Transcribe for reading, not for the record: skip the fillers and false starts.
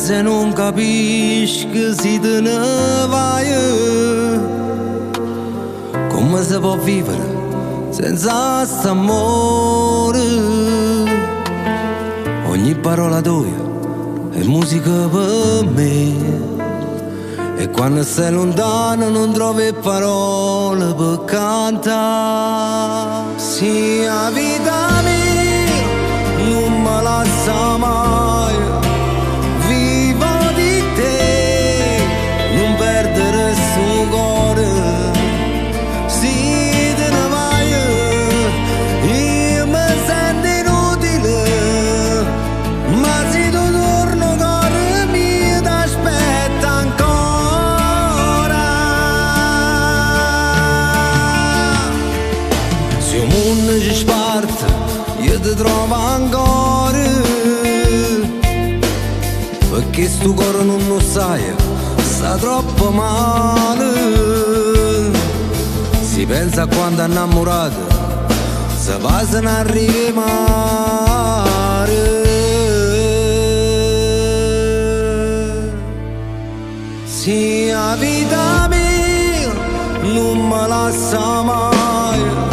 se non capisci che si te ne vai. Come si può vivere senza st'amore? Ogni parola tua è musica per me. E quando sei lontano non trovi parole per cantare. Sì, la vita mia non me la sa mai. Vivo di te, non perdere sto cuore. Sì, te ne vai, io mi sento inutile, ma se tu torno cuore mio t'aspetta ancora. Se il mondo ci sparte io ti trovo ancora, perché sto cuore non lo sai, sta troppo male. Si pensa a quando è innamorato, se va se ne arriva mare. Sì, la vita mia non me la sa mai.